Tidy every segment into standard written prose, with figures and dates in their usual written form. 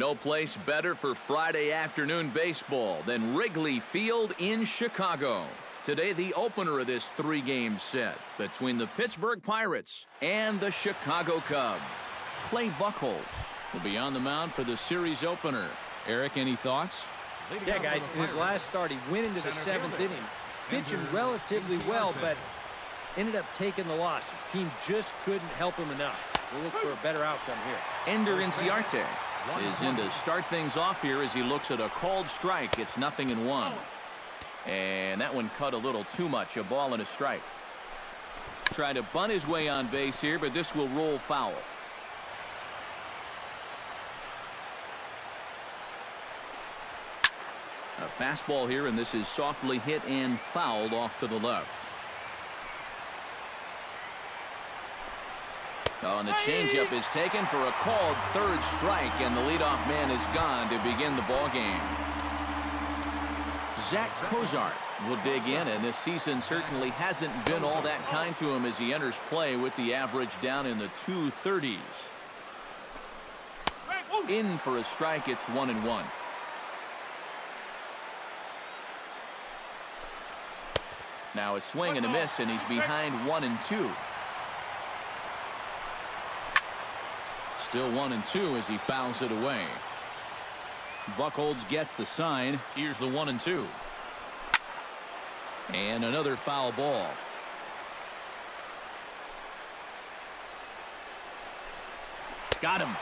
No place better for Friday afternoon baseball than Wrigley Field in Chicago. Today, the opener of this three-game set between the Pittsburgh Pirates and the Chicago Cubs. Clay Buchholz will be on the mound for the series opener. Eric, any thoughts? Yeah, guys, in his last start, he went into the seventh inning, pitching relatively well, but ended up taking the loss. His team just couldn't help him enough. We'll look for a better outcome here. Ender Inciarte is in to start things off here as he looks at a called strike. It's 0-1. And that one cut a little too much. A ball and a strike. Trying to bunt his way on base here, but this will roll foul. A fastball here, and this is softly hit and fouled off to the left. Oh, and the changeup is taken for a called third strike, and the leadoff man is gone to begin the ball game. Zach Cozart will dig in, and this season certainly hasn't been all that kind to him as he enters play with the average down in the 230s. In for a strike, it's 1-1. Now a swing and a miss, and he's behind 1-2. Still 1-2 as he fouls it away. Buchholz gets the sign. Here's the 1-2. And another foul ball. Got him.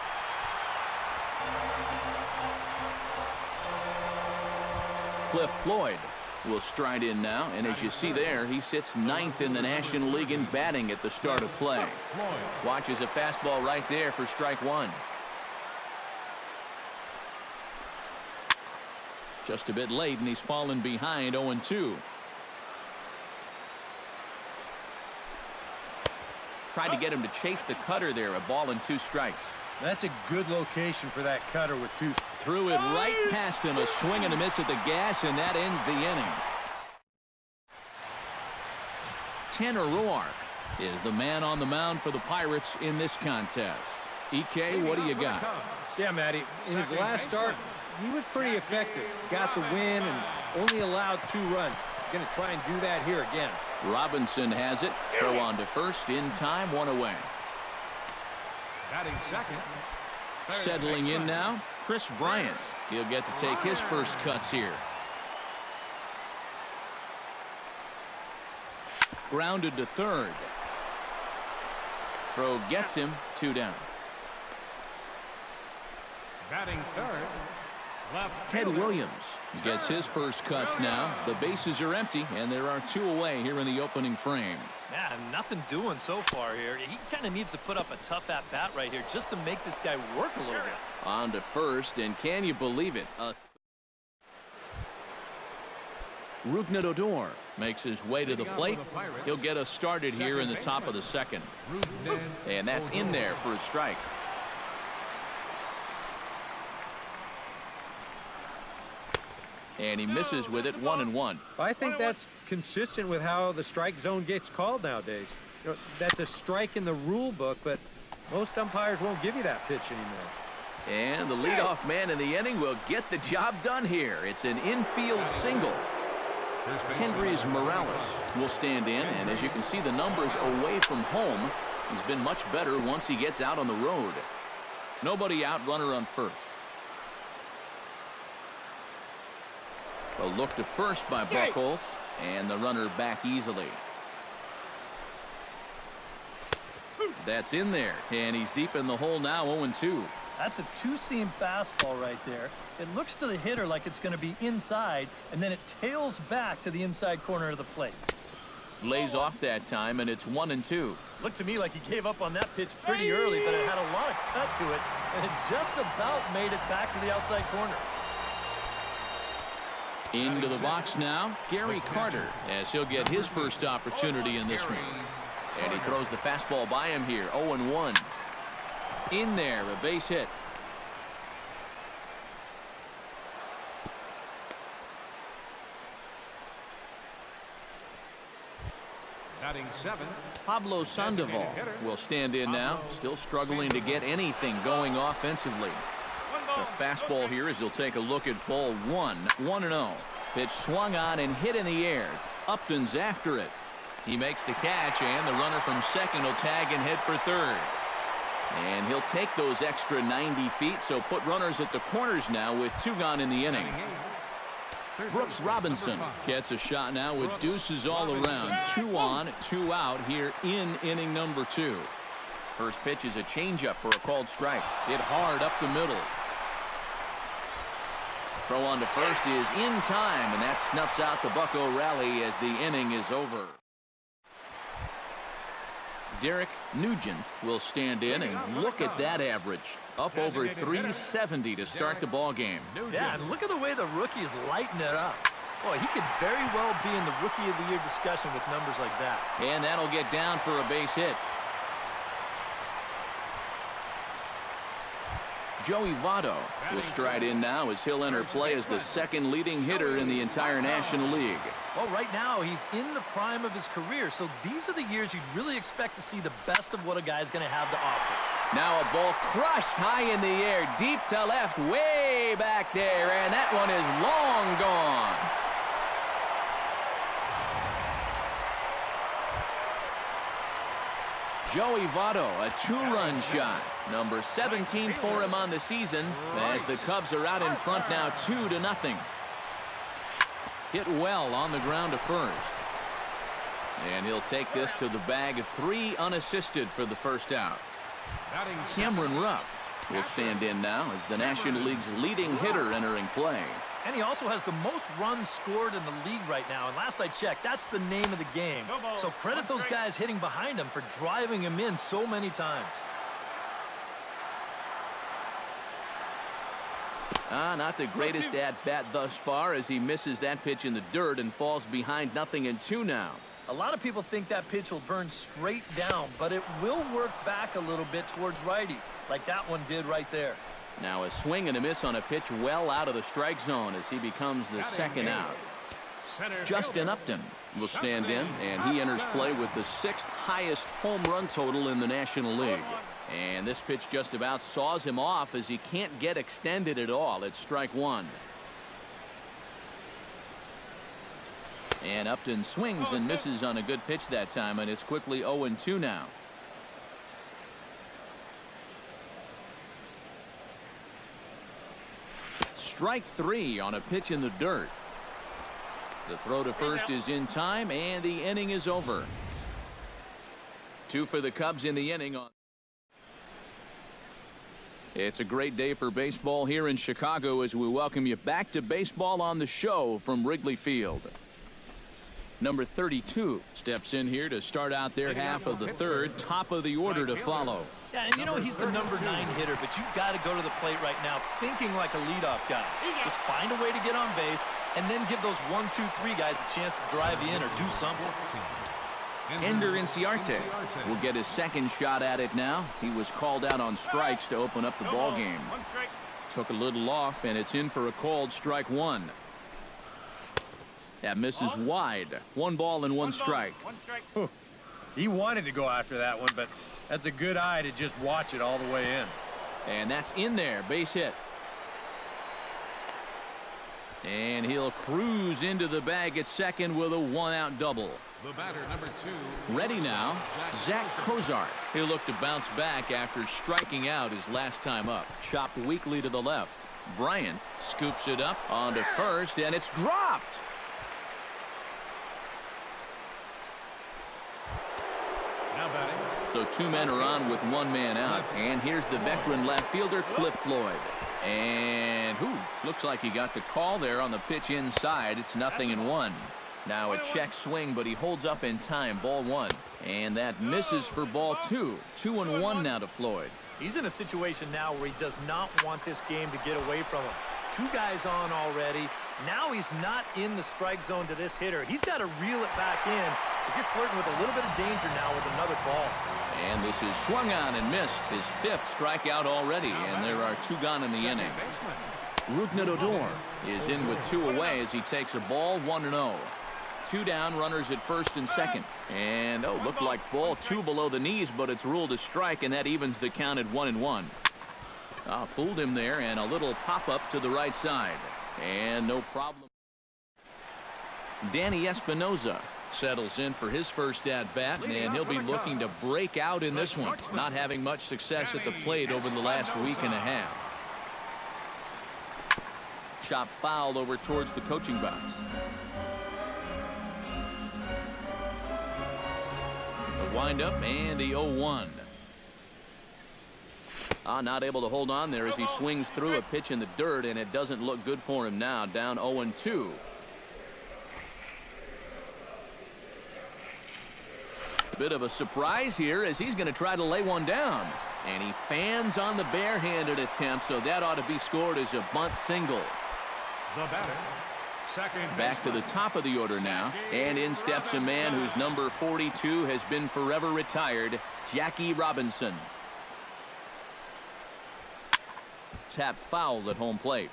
Cliff Floyd will stride in now, and as you see there, he sits 9th in the National League in batting at the start of play. Watches a fastball right there for strike one. Just a bit late, and he's fallen behind 0-2. Tried to get him to chase the cutter there, a ball and 2 strikes. That's a good location for that cutter with 2. Threw it right past him, a swing and a miss at the gas, and that ends the inning. Tanner Roark is the man on the mound for the Pirates in this contest. EK, what do you got? Yeah, Matty, in his last start, he was pretty effective. Got the win and only allowed 2 runs. Going to try and do that here again. Robinson has it. Throw on to first in time, 1 away. Batting second. Settling in now, Chris Bryant. He'll get to take his first cuts here. Grounded to third. Throw gets him, 2 down. Batting third. Ted Williams gets his first cuts now. The bases are empty, and there are 2 away here in the opening frame. Yeah, nothing doing so far here. He kind of needs to put up a tough at-bat right here just to make this guy work a little bit. On to first, and can you believe it? Rougned Odor makes his way to the plate. He'll get us started here in the top of the second. And that's in there for a strike. And he misses with it, 1-1. I think that's consistent with how the strike zone gets called nowadays. You know, that's a strike in the rule book, but most umpires won't give you that pitch anymore. And the leadoff man in the inning will get the job done here. It's an infield single. Kendrys Morales will stand in, and as you can see, the numbers away from home, he's been much better once he gets out on the road. Nobody out, runner on first. A look to first by Buchholz, and the runner back easily. That's in there, and he's deep in the hole now, 0-2. That's a 2-seam fastball right there. It looks to the hitter like it's going to be inside, and then it tails back to the inside corner of the plate. Lays off that time, and it's 1-2. Looked to me like he gave up on that pitch pretty early, but it had a lot of cut to it, and it just about made it back to the outside corner. Into the box now, Gary Carter, as he'll get his first opportunity in this one. And he throws the fastball by him here, 0-1. In there, a base hit. Batting 7. Pablo Sandoval will stand in now, still struggling to get anything going offensively. The fastball here as he'll take a look at ball one. 1-0. Pitch swung on and hit in the air. Upton's after it. He makes the catch, and the runner from second will tag and head for third. And he'll take those extra 90 feet, so put runners at the corners now with 2 gone in the inning. Brooks Robinson gets a shot now with deuces all around. 2 on, 2 out here in inning number 2. First pitch is a changeup for a called strike. Hit hard up the middle. Throw on to first is in time, and that snuffs out the Bucco rally as the inning is over. Derek Nugent will stand in, and look at that average. Up over 370 to start the ball game. Yeah, and look at the way the rookie is lighting it up. Boy, he could very well be in the Rookie of the Year discussion with numbers like that. And that'll get down for a base hit. Joey Votto will stride in now as he'll enter play as the second leading hitter in the entire National League. Well, right now he's in the prime of his career, so these are the years you'd really expect to see the best of what a guy's going to have to offer. Now a ball crushed high in the air, deep to left, way back there, and that one is long gone. Joey Votto, a 2-run shot. Number 17 for him on the season as the Cubs are out in front now 2-0. Hit well on the ground to first. And he'll take this to the bag of 3 unassisted for the first out. Cameron Rupp will stand in now as the National League's leading hitter entering play. And he also has the most runs scored in the league right now. And last I checked, that's the name of the game. So credit those guys hitting behind him for driving him in so many times. Not the greatest at-bat thus far as he misses that pitch in the dirt and falls behind 0-2 now. A lot of people think that pitch will burn straight down, but it will work back a little bit towards righties, like that one did right there. Now a swing and a miss on a pitch well out of the strike zone as he becomes the second out. Justin Upton will stand in, and he enters play with the 6th highest home run total in the National League. And this pitch just about saws him off as he can't get extended at all. It's strike 1. And Upton swings and misses on a good pitch that time, and it's quickly 0-2 now. Strike 3 on a pitch in the dirt. The throw to first is in time, and the inning is over. 2 for the Cubs in the inning. It's a great day for baseball here in Chicago as we welcome you back to Baseball on the Show from Wrigley Field. Number 32 steps in here to start out their half of the third. Top of the order to follow. Yeah, and you know he's the number 9 hitter, but you've got to go to the plate right now thinking like a leadoff guy. Just find a way to get on base and then give those 1, 2, 3 guys a chance to drive you in or do something. Ender Inciarte will get his second shot at it now. He was called out on strikes to open up the ball game. Took a little off, and it's in for a called strike 1. That misses wide. 1 ball and 1 strike. He wanted to go after that one, but that's a good eye to just watch it all the way in. And that's in there. Base hit. And he'll cruise into the bag at second with a 1-out double. The batter, number 2. Ready now, Zach Cozart. He'll look to bounce back after striking out his last time up. Chopped weakly to the left. Bryant scoops it up onto first, and it's dropped. Now batting. So 2 men are on with 1 man out. And here's the veteran left fielder, Cliff Floyd. And looks like he got the call there on the pitch inside. It's 0-1. Now a check swing, but he holds up in time. Ball 1. And that misses for ball 2. 2-1 now to Floyd. He's in a situation now where he does not want this game to get away from him. 2 guys on already. Now he's not in the strike zone to this hitter. He's got to reel it back in if you're flirting with a little bit of danger now with another ball. And this is swung on and missed. His 5th strikeout already, and there are 2 gone in the inning. Rougned Odor is in with 2 away as he takes a ball 1-0. 2 down, runners at first and second. And looked like ball 2 below the knees, but it's ruled a strike, and that evens the count at 1-1. Fooled him there, and a little pop-up to the right side. And no problem. Danny Espinoza settles in for his first at-bat, and he'll be looking to break out in this one, not having much success at the plate over the last week and a half. Chop foul over towards the coaching box. The windup and the 0-1. Not able to hold on there as he swings through a pitch in the dirt, and it doesn't look good for him now. Down 0-2. Bit of a surprise here as he's going to try to lay one down. And he fans on the barehanded attempt, so that ought to be scored as a bunt single. The batter, second Back to the top of the order now, and in steps a man whose number 42 has been forever retired, Jackie Robinson. Tap foul at home plate.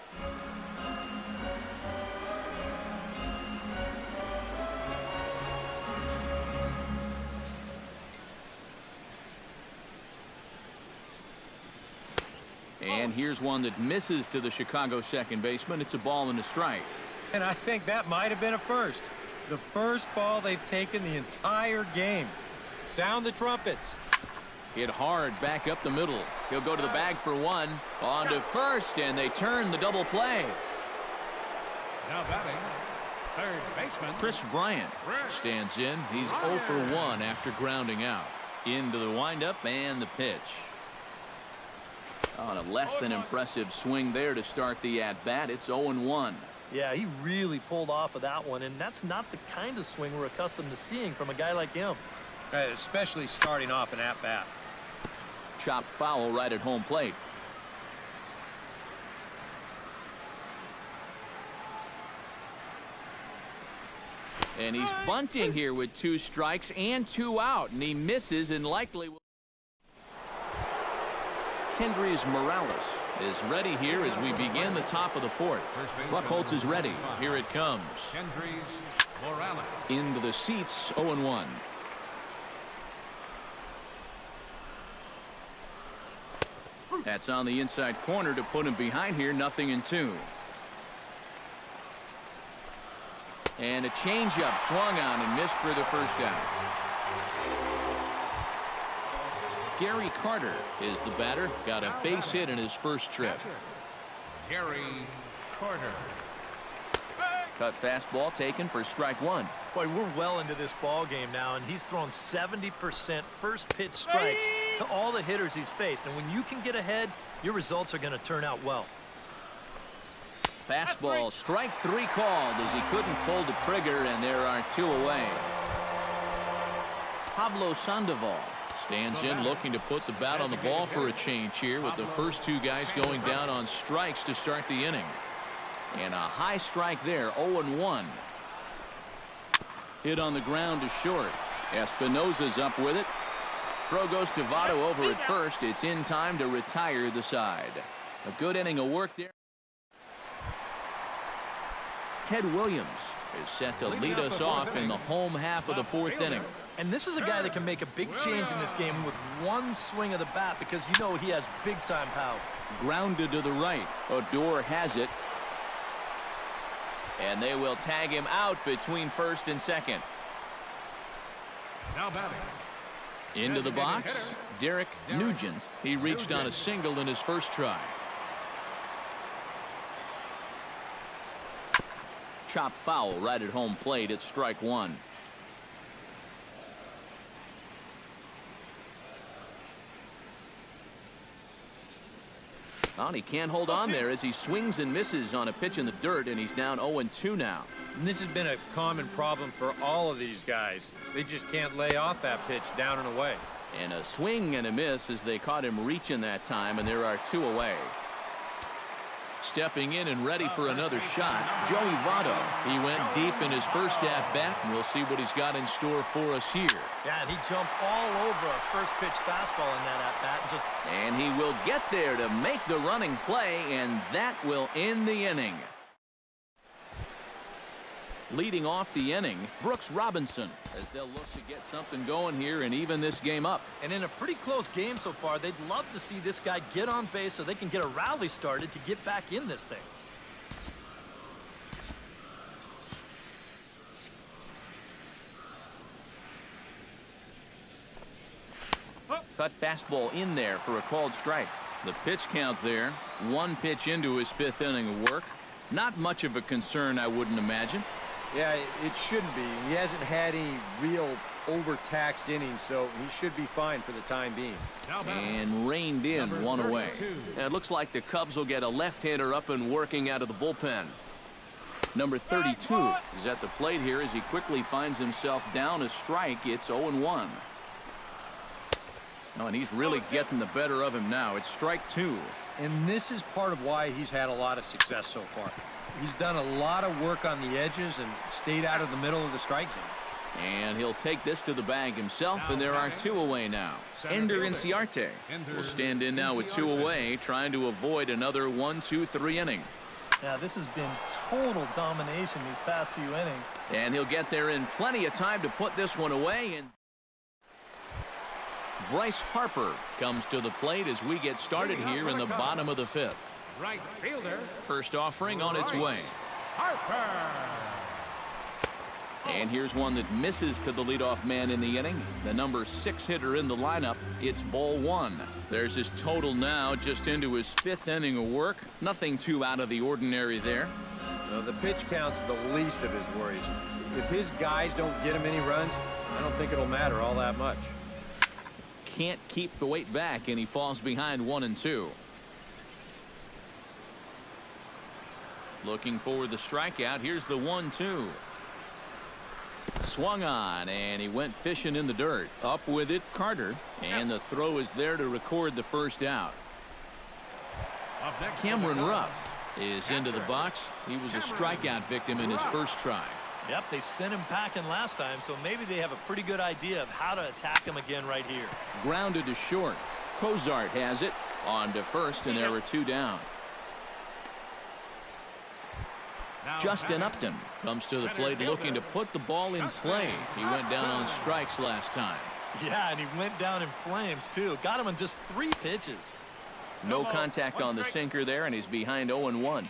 And here's one that misses to the Chicago second baseman. It's a ball and a strike. And I think that might have been a first. The first ball they've taken the entire game. Sound the trumpets. Hit hard back up the middle. He'll go to the bag for one. On to first, and they turn the double play. Now batting, third baseman Chris Bryant stands in. He's 0 for 1 after grounding out. Into the windup and the pitch. On a less than impressive swing there to start the at-bat. It's 0-1. Yeah, he really pulled off of that one, and that's not the kind of swing we're accustomed to seeing from a guy like him. Especially starting off an at-bat. Chopped foul right at home plate. And he's bunting here with 2 strikes and 2 out, and he misses and likely will. Kendrys Morales is ready here as we begin the top of the 4th. Buchholz is ready. Here it comes. Kendrys Morales. Into the seats, 0-1. That's on the inside corner to put him behind here. 0-2. And a changeup swung on and missed for the first out. Gary Carter is the batter. Got a base hit in his first trip. Gary Carter. Cut fastball taken for strike 1. Boy, we're well into this ball game now, and he's thrown 70% first pitch strikes to all the hitters he's faced. And when you can get ahead, your results are going to turn out well. Fastball, strike 3 called as he couldn't pull the trigger, and there are 2 away. Pablo Sandoval stands in, looking to put the bat on the ball for a change here, with the first 2 guys going down on strikes to start the inning. And a high strike there, 0-1. Hit on the ground to short. Espinoza's up with it. Throw goes to Votto over at first. It's in time to retire the side. A good inning of work there. Ted Williams is set to lead us off in the home half of the 4th inning. And this is a guy that can make a big change in this game with one swing of the bat, because you know he has big-time power. Grounded to the right. Odor has it. And they will tag him out between first and second. Now batting. Into the box, Derek Nugent. He reached on a single in his first try. Chop foul right at home plate. It's strike 1. Well, he can't hold on there as he swings and misses on a pitch in the dirt, and he's down 0-2 now. And this has been a common problem for all of these guys. They just can't lay off that pitch down and away. And a swing and a miss as they caught him reaching that time, and there are 2 away. Stepping in and ready for another shot, Joey Votto. He went deep in his first at-bat, and we'll see what he's got in store for us here. Yeah, and he jumped all over a first pitch fastball in that at-bat. And he will get there to make the running play, and that will end the inning. Leading off the inning, Brooks Robinson, as they'll look to get something going here and even this game up. And in a pretty close game so far, they'd love to see this guy get on base so they can get a rally started to get back in this thing. Cut fastball in there for a called strike. The pitch count there, 1 pitch into his 5th inning of work. Not much of a concern, I wouldn't imagine. Yeah, it shouldn't be. He hasn't had any real overtaxed innings, so he should be fine for the time being. And reined in, Number 1 away. 32. And it looks like the Cubs will get a left-hander up and working out of the bullpen. Number 32 is at the plate here as he quickly finds himself down a strike. It's 0-1. Oh, and he's really getting the better of him now. It's strike 2. And this is part of why he's had a lot of success so far. He's done a lot of work on the edges and stayed out of the middle of the strike zone. And he'll take this to the bag himself, and there are 2 away now. Ender Inciarte will stand in now with 2 away, trying to avoid another 1-2-3 inning. Now, this has been total domination these past few innings. And he'll get there in plenty of time to put this one away. And Bryce Harper comes to the plate as we get started here in the bottom of the 5th. Right fielder. First offering on its way. Harper. And here's one that misses to the leadoff man in the inning. The number 6 hitter in the lineup. It's ball 1. There's his total now, just into his 5th inning of work. Nothing too out of the ordinary there. The pitch count's the least of his worries. If his guys don't get him any runs, I don't think it'll matter all that much. Can't keep the weight back, and he falls behind 1-2. Looking for the strikeout. Here's the 1-2. Swung on, and he went fishing in the dirt. Up with it, Carter. And the throw is there to record the first out. Cameron Rupp is into the box. He was a strikeout victim in his first try. Yep, they sent him packing last time, so maybe they have a pretty good idea of how to attack him again right here. Grounded to short. Cozart has it on to first, and there were 2 down. Justin Upton comes to the plate looking to put the ball in play. He went down on strikes last time. Yeah, and he went down in flames, too. Got him on just 3 pitches. No contact on the sinker there, and he's behind 0-1.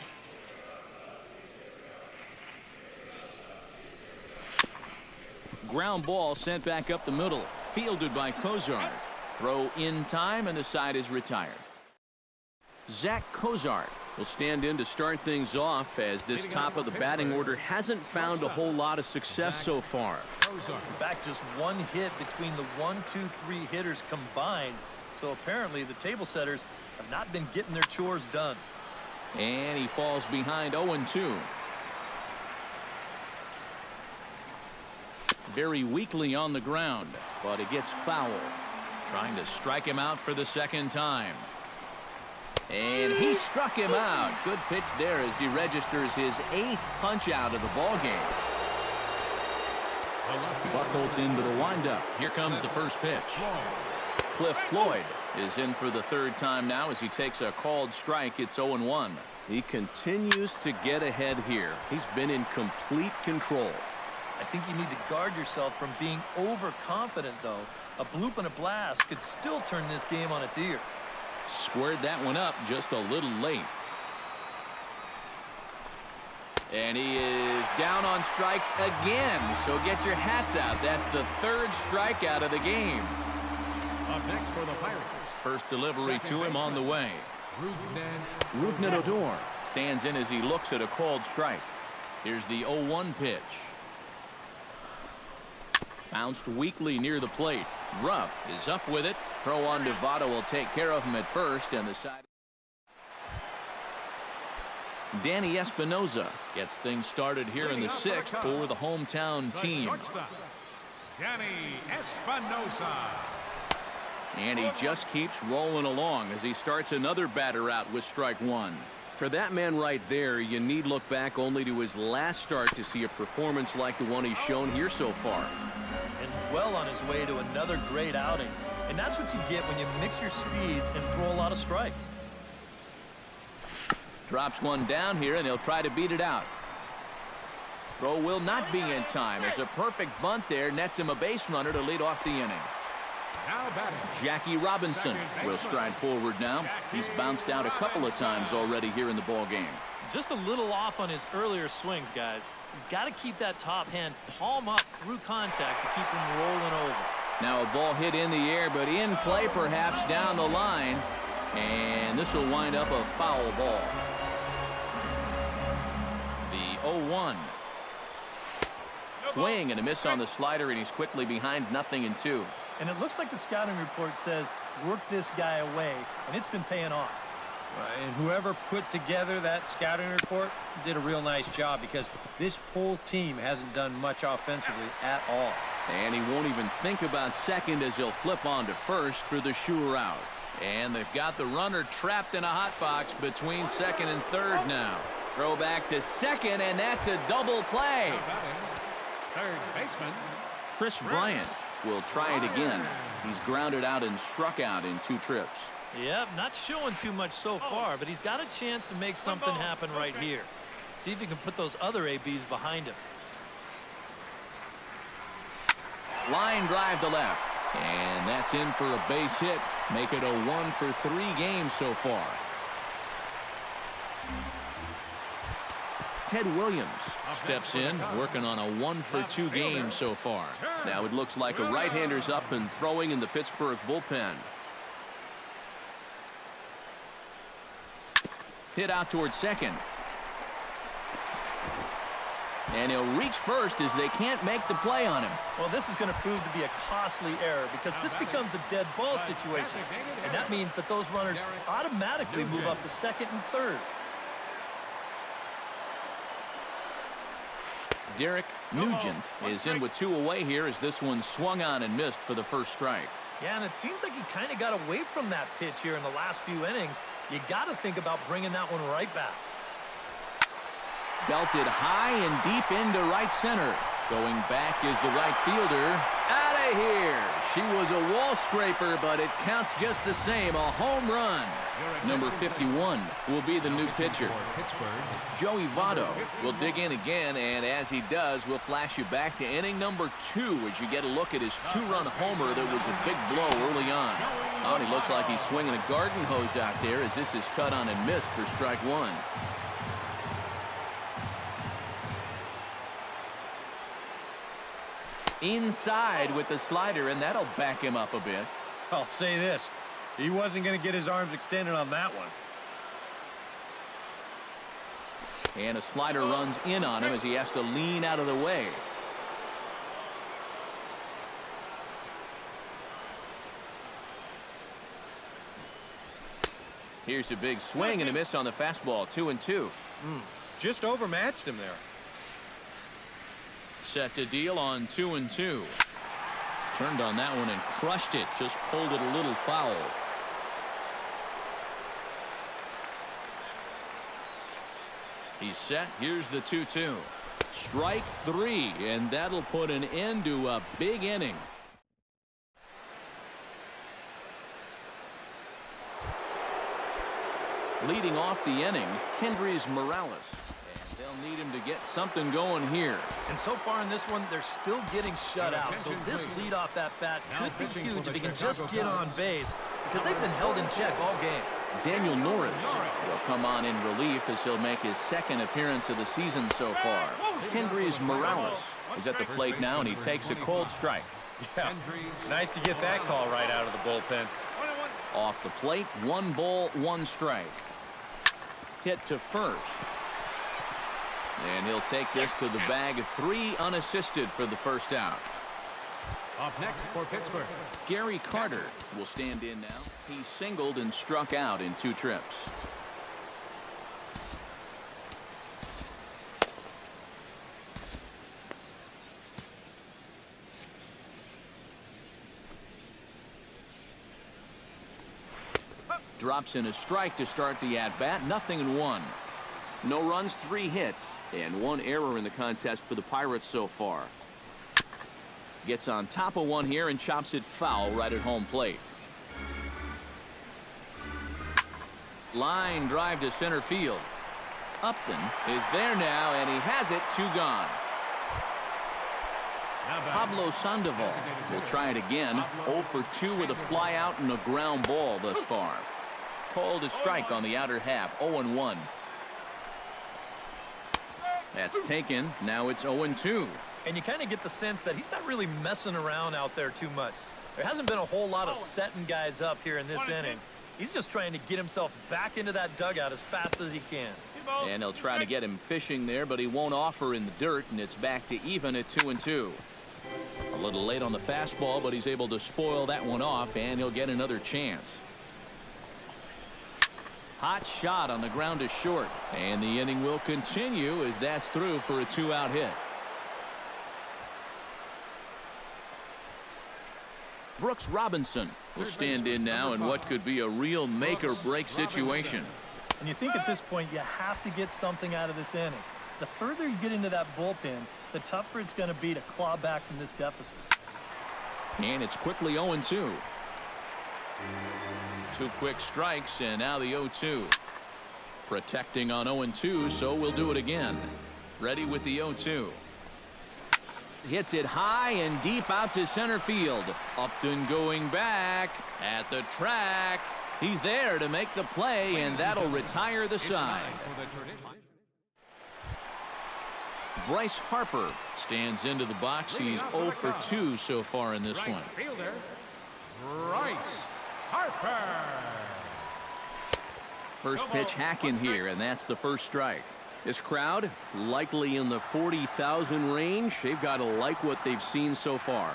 Ground ball sent back up the middle. Fielded by Cozart. Throw in time, and the side is retired. Zach Cozart will stand in to start things off as this top of the batting order hasn't found a whole lot of success so far. In fact, just 1 hit between the 1, 2, 3 hitters combined. So apparently the table setters have not been getting their chores done. And he falls behind 0-2. Very weakly on the ground, but it gets foul. Trying to strike him out for the 2nd time. And he struck him out. Good pitch there as he registers his 8th punch out of the ball game. Buchholz into the windup. Here comes the first pitch. Cliff Floyd is in for the 3rd time now as he takes a called strike. It's 0-1. He continues to get ahead here. He's been in complete control. I think you need to guard yourself from being overconfident, though. A bloop and a blast could still turn this game on its ear. Squared that one up just a little late. And he is down on strikes again. So get your hats out. That's the 3rd strikeout of the game. Up next for the Pirates. First delivery to him on the way. Rougned Odor stands in as he looks at a called strike. Here's the 0-1 pitch. Bounced weakly near the plate. Rupp is up with it. Throw on to Votto will take care of him at first, and the side. Danny Espinoza gets things started here in the 6th for the hometown team. Danny Espinoza. And he just keeps rolling along as he starts another batter out with strike 1. For that man right there, you need look back only to his last start to see a performance like the one he's shown here so far. And well on his way to another great outing. And that's what you get when you mix your speeds and throw a lot of strikes. Drops one down here, and he'll try to beat it out. Throw will not be in time as a perfect bunt there nets him a base runner to lead off the inning. Now batting. Jackie Robinson will stride forward now. He's bounced out a couple of times already here in the ball game. Just a little off on his earlier swings, guys. You've got to keep that top hand palm up through contact to keep him rolling over. Now a ball hit in the air, but in play perhaps down the line. And this will wind up a foul ball. The 0-1. Swing and a miss on the slider, and he's quickly behind 0-2. And it looks like the scouting report says, work this guy away, and it's been paying off. And whoever put together that scouting report did a real nice job, because this whole team hasn't done much offensively at all. And he won't even think about second as he'll flip on to first for the sure out. And they've got the runner trapped in a hot box between second and third now. Throw back to second, and that's a double play. Now batting. Third baseman. Chris Bryant will try it again. He's grounded out and struck out in 2 trips. Yep, not showing too much so far, but he's got a chance to make something happen right here. See if he can put those other ABs behind him. Line drive to left. And that's in for a base hit. Make it a 1 for 3 games so far. Ted Williams steps in, working on a 1 for 2 games so far. Now it looks like a right-hander's up and throwing in the Pittsburgh bullpen. Hit out towards second. And he'll reach first as they can't make the play on him. Well, this is going to prove to be a costly error because this becomes a dead ball situation. And that means that those runners automatically move up to second and third. Derek Nugent is in with 2 away here as this one swung on and missed for the first strike. Yeah, and it seems like he kind of got away from that pitch here in the last few innings. You got to think about bringing that one right back. Belted high and deep into right center. Going back is the right fielder. Out of here. She was a wall scraper, but it counts just the same. A home run. Number 51 will be the new pitcher. Joey Votto will dig in again, and as he does, we'll flash you back to inning number 2 as you get a look at his 2-run homer that was a big blow early on. Oh, and he looks like he's swinging a garden hose out there as this is cut on and missed for strike 1. Inside with the slider, and that'll back him up a bit. I'll say this. He wasn't going to get his arms extended on that one. And a slider runs in on him as he has to lean out of the way. Here's a big swing and a miss on the fastball. 2-2. Just overmatched him there. Set to deal on 2-2. Turned on that one and crushed it. Just pulled it a little foul. He's set. Here's the 2-2. Strike 3, and that'll put an end to a big inning. Leading off the inning, Kendrys Morales. And they'll need him to get something going here. And so far in this one, they're still getting shut out. So this leadoff at bat could be huge if he can just get on base because they've been held in check all game. Daniel Norris will come on in relief as he'll make his second appearance of the season so far. Kendrys Morales is at the plate now, and he takes a cold strike. Yeah, nice to get that call right out of the bullpen. Off the plate, 1 ball, 1 strike. Hit to first. And he'll take this to the bag of 3 unassisted for the first out. Up next for Pittsburgh. Gary Carter will stand in now. He singled and struck out in 2 trips. Drops in a strike to start the at-bat. 0-1. No runs, 3 hits, and 1 error in the contest for the Pirates so far. Gets on top of one here and chops it foul right at home plate. Line drive to center field. Upton is there now, and he has it. 2 gone. Pablo Sandoval will try it again. 0 for 2 with a fly out and a ground ball thus far. Called a strike on the outer half. 0-1. That's taken. Now it's 0-2. And you kind of get the sense that he's not really messing around out there too much. There hasn't been a whole lot of setting guys up here in this inning. He's just trying to get himself back into that dugout as fast as he can. And he'll try to get him fishing there, but he won't offer in the dirt, and it's back to even at 2-2. A little late on the fastball, but he's able to spoil that one off, and he'll get another chance. Hot shot on the ground to short, and the inning will continue as that's through for a 2-out hit. Brooks Robinson will stand in now in what could be a real make-or-break situation. And you think at this point you have to get something out of this inning. The further you get into that bullpen, the tougher it's going to be to claw back from this deficit. And it's quickly 0-2. 2 quick strikes, and now the 0-2. Protecting on 0-2, so we'll do it again. Ready with the 0-2. Hits it high and deep out to center field. Upton going back at the track. He's there to make the play, and that'll retire the side. Bryce Harper stands into the box. He's 0 for 2 so far in this one. Fielder, Bryce Harper. First pitch hack in here, and that's the first strike. This crowd likely in the 40,000 range. They've got to like what they've seen so far.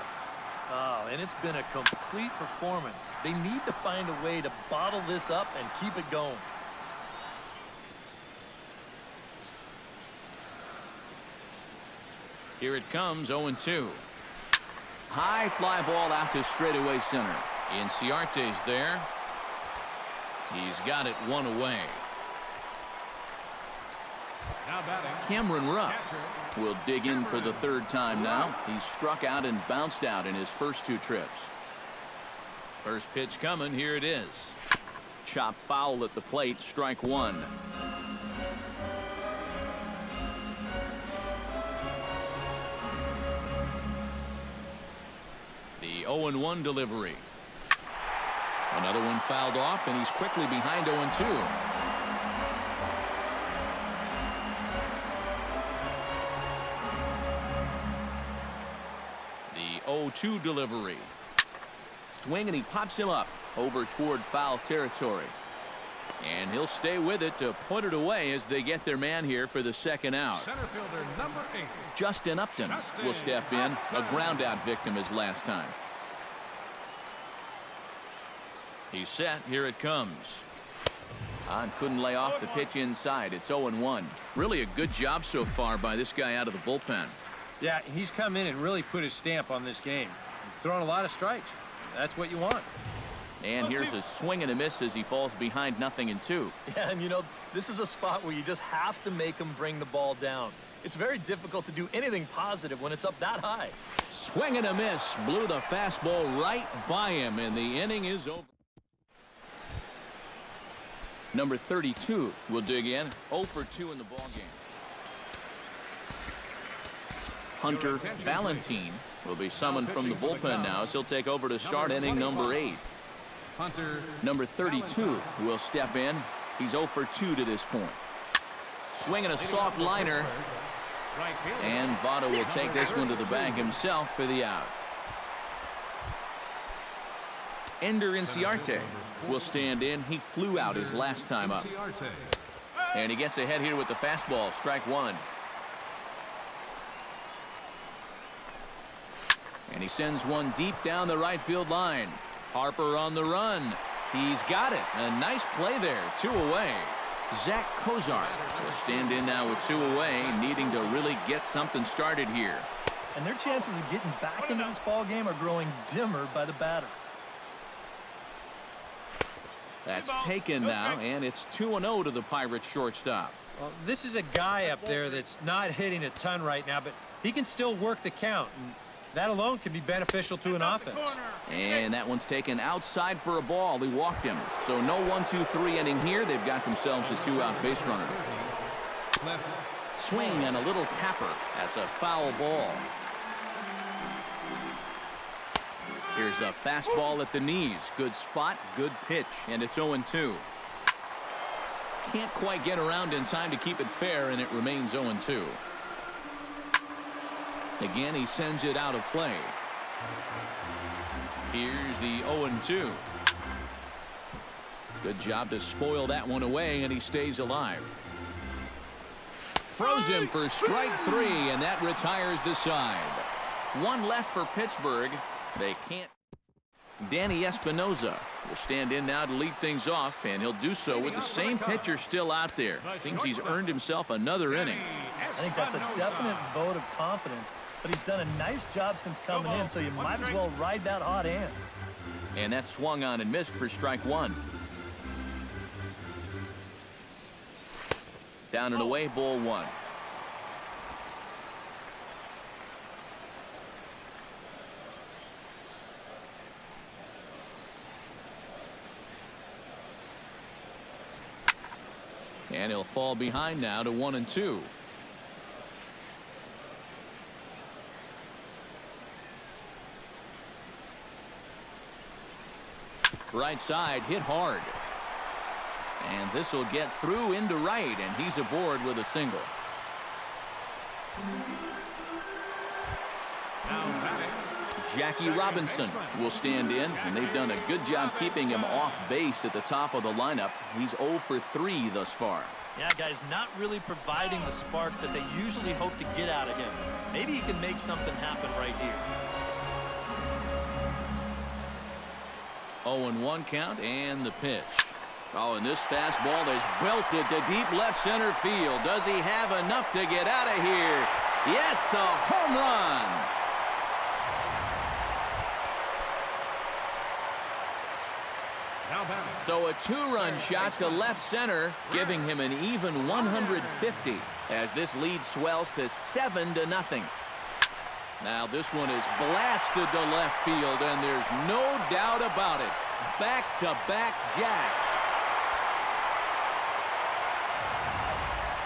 Oh, and it's been a complete performance. They need to find a way to bottle this up and keep it going. Here it comes, 0-2. High fly ball out to straightaway center. Inciarte's there. He's got it one away. Now batting, Cameron Rupp will dig in for the third time now. He's struck out and bounced out in his first 2 trips. First pitch coming. Here it is. Chop foul at the plate. Strike 1. The 0-1 delivery. Another one fouled off, and he's quickly behind 0-2. The 0-2 delivery. Swing, and he pops him up over toward foul territory. And he'll stay with it to put it away as they get their man here for the second out. center fielder number 8. Justin Upton will step in. A ground out victim his last time. He's set. Here it comes. And couldn't lay off the pitch inside. It's 0-1. Really a good job so far by this guy out of the bullpen. Yeah, he's come in and really put his stamp on this game. He's thrown a lot of strikes. That's what you want. And here's a swing and a miss as he falls behind 0-2. Yeah, and you know, this is a spot where you just have to make him bring the ball down. It's very difficult to do anything positive when it's up that high. Swing and a miss. Blew the fastball right by him, and the inning is over. Number 32 will dig in. 0 for 2 in the ballgame. Hunter Valentine will be summoned from the bullpen now as he'll take over to start inning number 8. Hunter. Number 32 will step in. He's 0 for 2 to this point. Swinging a soft liner. Right fielder. And Votto will take this one to the bag himself for the out. Ender Inciarte will stand in. He flew out his last time up. Inciarte. And he gets ahead here with the fastball. Strike 1. And he sends one deep down the right field line. Harper on the run. He's got it. A nice play there. 2 away. Zach Kozar will stand in now with 2 away, needing to really get something started here. And their chances of getting back into this ball game are growing dimmer by the batter. That's taken now, and it's 2-0 to the Pirates shortstop. Well, this is a guy up there that's not hitting a ton right now, but he can still work the count. And that alone can be beneficial to an offense. And that one's taken outside for a ball. He walked him. So no 1-2-3 inning here. They've got themselves a 2-out base runner. Left. Swing and a little tapper. That's a foul ball. Here's a fastball at the knees. Good spot, good pitch, and it's 0-2. Can't quite get around in time to keep it fair, and it remains 0-2. Again, he sends it out of play. Here's the 0-2. Good job to spoil that one away, and he stays alive. Throws him for strike 3, and that retires the side. One left for Pittsburgh. They can't. Danny Espinosa will stand in now to lead things off, and he'll do so with the same pitcher still out there. Seems he's earned himself another inning. I think that's a definite vote of confidence, but he's done a nice job since coming in, so you might as well ride that hot hand. And that swung on and missed for strike 1. Down and away, ball 1. And he'll fall behind now to 1-2. Right side hit hard. And this will get through into right, and he's aboard with a single. Now batting. Jackie Robinson will stand in, and they've done a good job keeping him off base at the top of the lineup. He's 0 for 3 thus far. Yeah, guys, not really providing the spark that they usually hope to get out of him. Maybe he can make something happen right here. 0-1 count, and the pitch. Oh, and this fastball is belted to deep left center field. Does he have enough to get out of here? Yes, a home run. Now batting. So a 2-run shot to left center, giving him an even 150 as this lead swells to 7-0. Now this one is blasted to left field, and there's no doubt about it. Back-to-back jacks.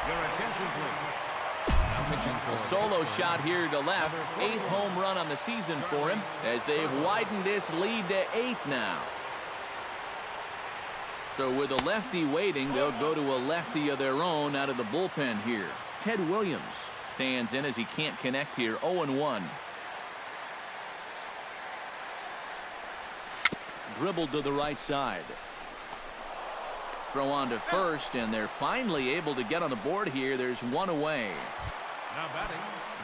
Your attention, please. Now pitching A for solo shot here to left. 8th home run on the season for him as they've widened this lead to 8 now. So with a lefty waiting, they'll go to a lefty of their own out of the bullpen here. Ted Williams stands in as he can't connect here. 0-1. Dribbled to the right side. Throw on to first, and they're finally able to get on the board here. There's one away. now batting.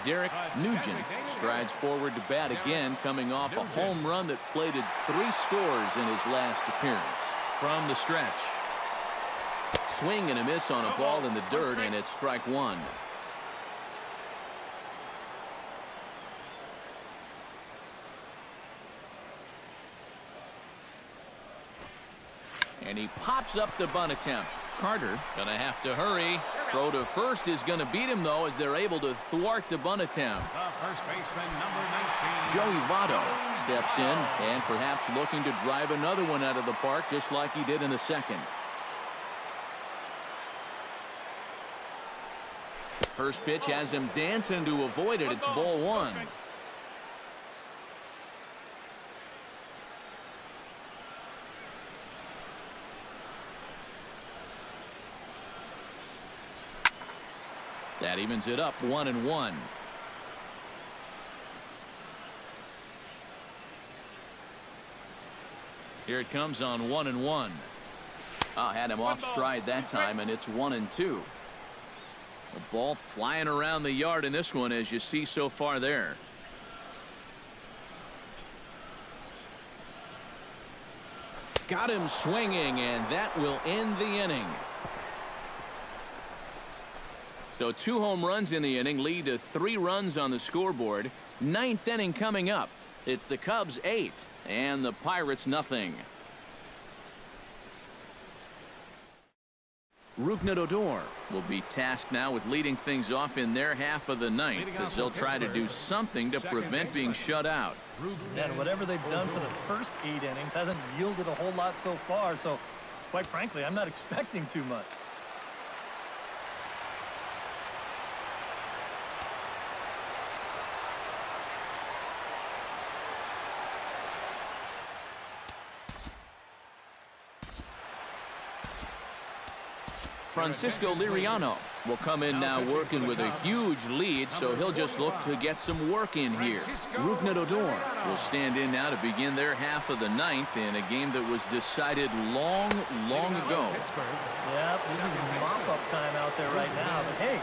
Derek Nugent strides forward to bat again, coming off a home run that plated 3 scores in his last appearance. From the stretch. Swing and a miss on a ball in the dirt, and it's strike 1. And he pops up the bunt attempt. Carter gonna have to hurry. Throw to first is gonna beat him, though, as they're able to thwart the bunt attempt. The first baseman, number 19. Joey Votto steps in and perhaps looking to drive another one out of the park, just like he did in the second. First pitch has him dancing to avoid it. It's ball 1. That evens it up 1-1. Here it comes on 1-1. Had him off stride that time, and it's 1-2. The ball flying around the yard in this one, as you see so far there. Got him swinging, and that will end the inning. So 2 home runs in the inning lead to 3 runs on the scoreboard. 9th inning coming up. It's the Cubs 8 and the Pirates nothing. Rougned Odor will be tasked now with leading things off in their half of the ninth, as they'll try to do something to prevent being shut out. And whatever they've done for the first 8 innings hasn't yielded a whole lot so far, so quite frankly, I'm not expecting too much. Francisco Liriano will come in now working with a huge lead, so he'll just look to get some work in here. Rougned Odor will stand in now to begin their half of the ninth in a game that was decided long ago. Yeah, this is mop-up time out there right now. But hey,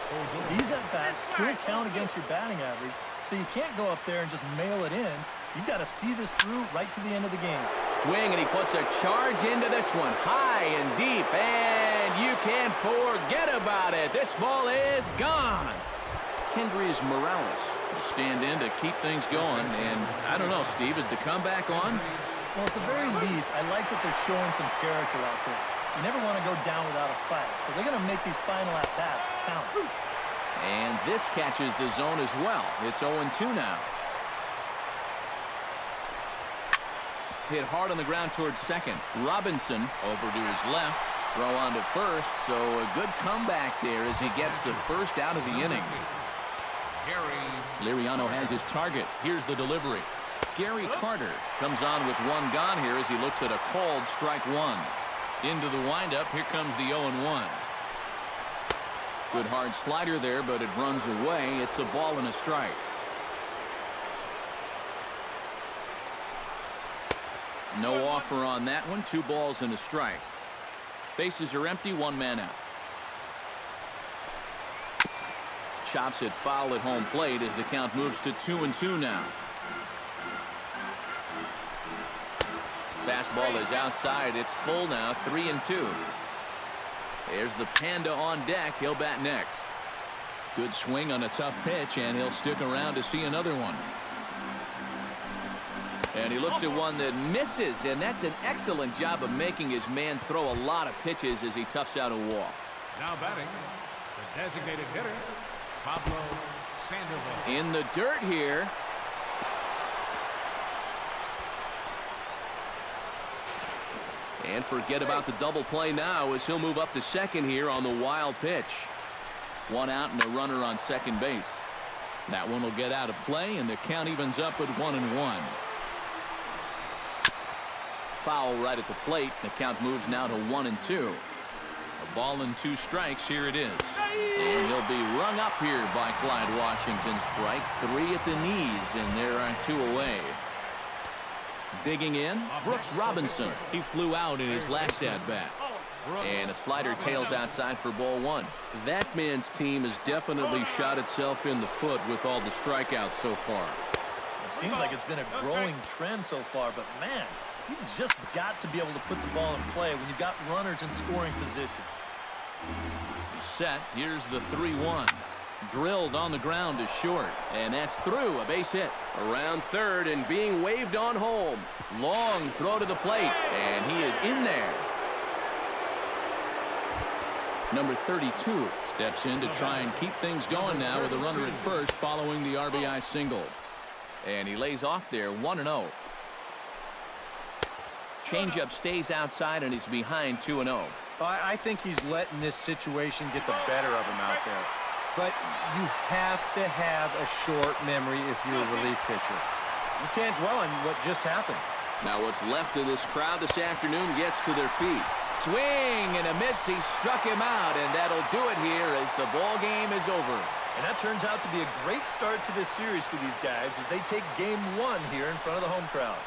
these at-bats still count against your batting average, so you can't go up there and just mail it in. You've got to see this through right to the end of the game. Swing, and he puts a charge into this one, high and deep, and you can't forget about it. This ball is gone. Kendrys Morales will stand in to keep things going, and I don't know, Steve, is the comeback on? Well, at the very least, I like that they're showing some character out there. You never want to go down without a fight, so they're going to make these final at-bats count. And this catches the zone as well. It's 0-2 now. Hit hard on the ground towards second. Robinson over to his left. Throw on to first, so a good comeback there as he gets the first out of the inning. Liriano has his target. Here's the delivery. Gary Carter comes on with one gone here as he looks at a called strike one. Into the windup, here comes the 0-1. Good hard slider there, but it runs away. It's a ball and a strike. No offer on that one. 2 balls and a strike. Bases are empty. 1 man out. Chops it foul at home plate as the count moves to 2-2 now. Fastball is outside. It's full now. 3-2. There's the Panda on deck. He'll bat next. Good swing on a tough pitch, and he'll stick around to see another one. And he looks at one that misses, and that's an excellent job of making his man throw a lot of pitches as he toughs out a walk. Now batting, the designated hitter, Pablo Sandoval. In the dirt here. And forget about the double play now as he'll move up to second here on the wild pitch. 1 out and a runner on second base. That one will get out of play, and the count evens up at 1-1. Foul right at the plate. The count moves now to 1-2. A ball and 2 strikes. Here it is. And he'll be rung up here by Clyde Washington. Strike 3 at the knees, and there are 2 away. Digging in, Brooks Robinson. He flew out in his last at-bat. And a slider tails outside for ball 1. That man's team has definitely shot itself in the foot with all the strikeouts so far. It seems like it's been a growing trend so far, but man, you've just got to be able to put the ball in play when you've got runners in scoring position. Set. Here's the 3-1. Drilled on the ground to short, and that's through. A base hit around third and being waved on home. Long throw to the plate, and he is in there. Number 32 steps in to try and keep things going now with a runner at first following the RBI single. And he lays off there. 1-0. Changeup stays outside, and he's behind 2-0. I think he's letting this situation get the better of him out there. But you have to have a short memory if you're a relief pitcher. You can't dwell on what just happened. Now what's left of this crowd this afternoon gets to their feet. Swing and a miss. He struck him out, and that'll do it here as the ball game is over. And that turns out to be a great start to this series for these guys as they take game 1 here in front of the home crowd.